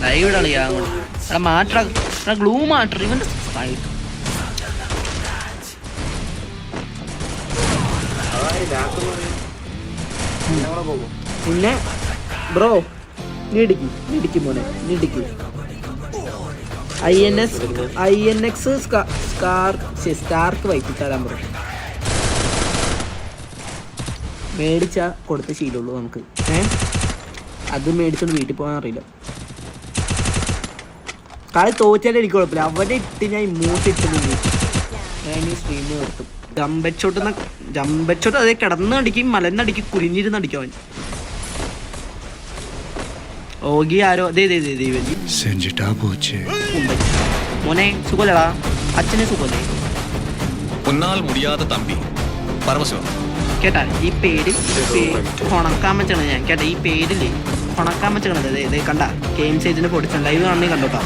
Live കളിയാ എടാ മാറ്റ ഗ്ലൂ മാറ്റർ ഇവൻ പിന്നെ ബ്രോ നീടിക്ക് മോനെ നീടിക്ക് INX സ്കാർക്ക് വൈകിട്ടാരാൻ ബ്രോ മേടിച്ചാ കൊടുത്ത ശീലമുള്ളൂ നമുക്ക്. അത് മേടിച്ചോണ്ട് വീട്ടിൽ പോകാൻ അറിയില്ല. കളി തോറ്റാലും എനിക്ക് കുഴപ്പമില്ല. അവിടെ ഇട്ട് ഞാൻ ഇമോട്ട് ഇട്ടുന്നില്ല. ഞാൻ ഈ സ്ട്രീം നിർത്തും. ജമ്പച്ചോട്ട് അതേ കിടന്ന് അടിക്കും മലന്നടിക്കും കുലിഞ്ഞിരുന്ന് അടിക്കും അവൻ. ഓഗി ആരോ മോനെ സുഖല്ലടാ അച്ഛനെ സുഖല്ലേ കേട്ടാ ഈ പേര് കൊണക്കാൻ വെച്ചാണ് ഞാൻ കേട്ടാ ഈ പേരില്ലേ കൊണക്കാൻ വെച്ചാണത് കണ്ട ഗെയിം സൈറ്റിന് പൊടിച്ച ലൈവ് കാണണേ കണ്ടോട്ടാ